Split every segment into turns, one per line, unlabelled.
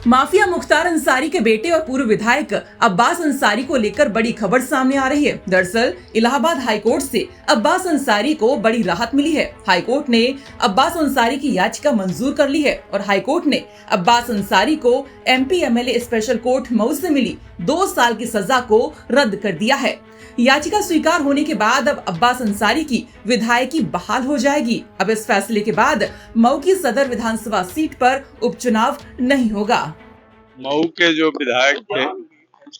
Mafia Mukhtar Ansari के बेटे और पूर्व विधायक अब्बास अंसारी को लेकर बड़ी खबर सामने आ रही है। दरअसल इलाहाबाद हाईकोर्ट से अब्बास अंसारी को बड़ी राहत मिली है। हाईकोर्ट ने अब्बास अंसारी की याचिका मंजूर कर ली है और हाईकोर्ट ने अब्बास अंसारी को MP MLA special court Mau से मिली 2 साल की सजा को रद्द कर दिया है। याचिका स्वीकार होने के बाद अब अब्बास अंसारी की विधायकी बहाल हो जाएगी। अब इस फैसले के बाद मऊ की सदर विधानसभा सीट पर उपचुनाव नहीं होगा।
मऊ के जो विधायक थे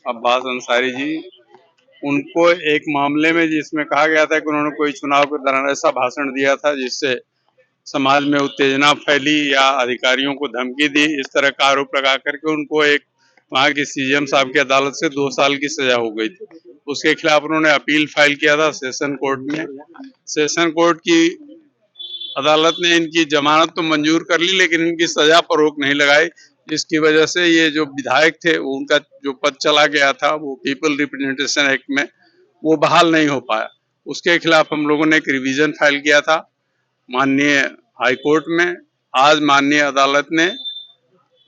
अब्बास अंसारी जी, उनको एक मामले में जिसमें कहा गया था कि उन्होंने कोई चुनाव के दौरान ऐसा भाषण दिया था जिससे समाज में उत्तेजना फैली या अधिकारियों को धमकी दी, इस तरह का आरोप लगा करके उनको एक वहाँ की CM साहब की अदालत से 2 साल की सजा हो गई थी। उसके खिलाफ उन्होंने अपील फाइल किया था सेशन कोर्ट में। सेशन कोर्ट की अदालत ने इनकी जमानत तो मंजूर कर ली, लेकिन इनकी सजा पर रोक नहीं लगाई, जिसकी वजह से ये जो विधायक थे उनका जो पद चला गया था वो पीपल रिप्रेजेंटेशन एक्ट में वो बहाल नहीं हो पाया। उसके खिलाफ हम लोगों ने एक रिवीजन फाइल किया था माननीय हाईकोर्ट में। आज माननीय अदालत ने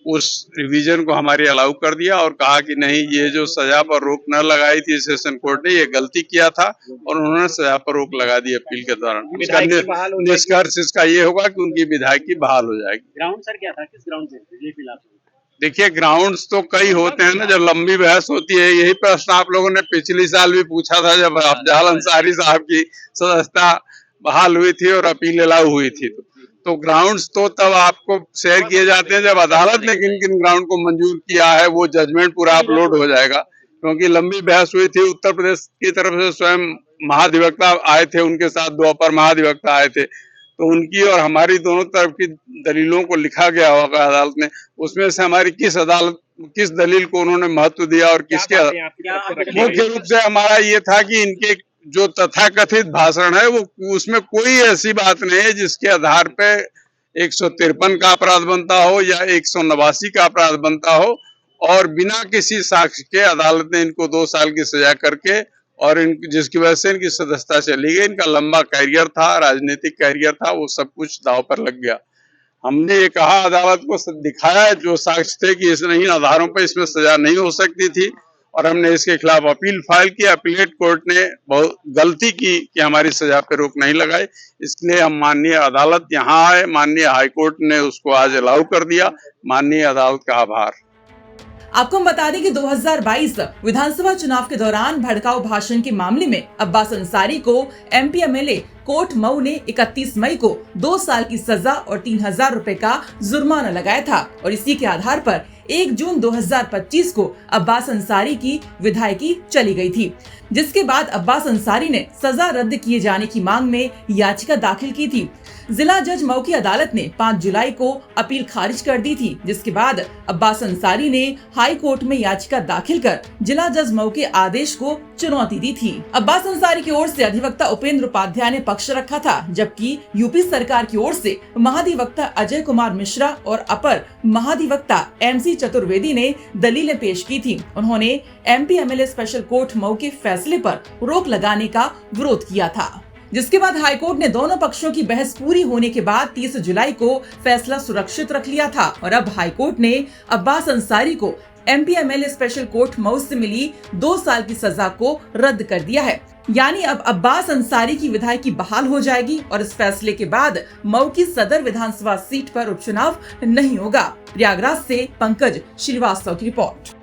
उस रिवीजन को हमारी अलाउ कर दिया और कहा कि नहीं, ये जो सजा पर रोक न लगाई थी सेशन कोर्ट ने, ये गलती किया था और उन्होंने सजा पर रोक लगा दी अपील के दौरान। इसका निष्कर्ष इसका ये होगा कि उनकी विधायकी बहाल हो जाएगी।
ग्राउंड सर क्या था, किस ग्राउंड से ये खिलाफ?
देखिए, ग्राउंड्स तो कई होते हैं ना, जब लंबी बहस होती है। यही प्रश्न आप लोगों ने पिछली साल भी पूछा था जब अफजाल अंसारी साहब की सदस्यता बहाल हुई थी और अपील अलाउ हुई थी। तो ग्राउंड्स तो तब आपको शेयर किए जाते हैं जब अदालत ने किन किन ग्राउंड को मंजूर किया है, वो जजमेंट पूरा अपलोड हो जाएगा। क्योंकि लंबी बहस हुई थी, उत्तर प्रदेश की तरफ से स्वयं महाधिवक्ता आए थे, उनके साथ 2 अपर महाधिवक्ता आए थे, तो उनकी और हमारी दोनों तरफ की दलीलों को लिखा गया होगा अदालत में। उसमें से हमारी किस दलील को उन्होंने महत्व दिया और किसके, मुख्य रूप से हमारा ये था कि इनके जो तथाकथित भाषण है वो उसमें कोई ऐसी बात नहीं है जिसके आधार पे 153 का अपराध बनता हो या 189 का अपराध बनता हो, और बिना किसी साक्ष्य के अदालत ने इनको 2 साल की सजा करके और जिसकी वजह से इनकी सदस्यता चली गई। इनका लंबा कैरियर था, राजनीतिक कैरियर था, वो सब कुछ दांव पर लग गया। हमने ये कहा, अदालत को दिखाया जो साक्ष्य थे कि इन आधारों पर इसमें सजा नहीं हो सकती थी, और हमने इसके खिलाफ अपील फाइल की। अपीलेट कोर्ट ने बहुत गलती की कि हमारी सजा पे रोक नहीं लगाई, इसलिए हम माननीय अदालत यहाँ आए। माननीय हाईकोर्ट ने उसको आज अलाउ कर दिया। माननीय अदालत का आभार।
आपको हम बता दें कि 2022 विधानसभा चुनाव के दौरान भड़काऊ भाषण के मामले में अब्बास अंसारी को MP MLA कोर्ट मऊ ने 31 मई को 2 साल की सजा और 3000 रुपए का जुर्माना लगाया था, और इसी के आधार पर 1 जून 2025 को अब्बास अंसारी की विधायकी चली गई थी, जिसके बाद अब्बास अंसारी ने सजा रद्द किए जाने की मांग में याचिका दाखिल की थी। जिला जज मऊ की अदालत ने 5 जुलाई को अपील खारिज कर दी थी, जिसके बाद अब्बास अंसारी ने हाई कोर्ट में याचिका दाखिल कर जिला जज मऊ के आदेश को चुनौती दी थी। अब्बास अंसारी की ओर से अधिवक्ता उपेंद्र उपाध्याय ने पक्ष रखा था, जबकि यूपी सरकार की ओर से महाधिवक्ता अजय कुमार मिश्रा और अपर महाधिवक्ता MC चतुर्वेदी ने दलीलें पेश की थी। उन्होंने MP MLA special court Mau के फैसले पर रोक लगाने का विरोध किया था, जिसके बाद हाईकोर्ट ने दोनों पक्षों की बहस पूरी होने के बाद 30 जुलाई को फैसला सुरक्षित रख लिया था, और अब हाईकोर्ट ने अब्बास अंसारी को MP MLA special court Mau से मिली 2 साल की सजा को रद्द कर दिया है। यानी अब अब्बास अंसारी की विधायकी बहाल हो जाएगी और इस फैसले के बाद मऊ की सदर विधानसभा सीट पर उपचुनाव नहीं होगा। प्रयागराज से पंकज श्रीवास्तव की रिपोर्ट।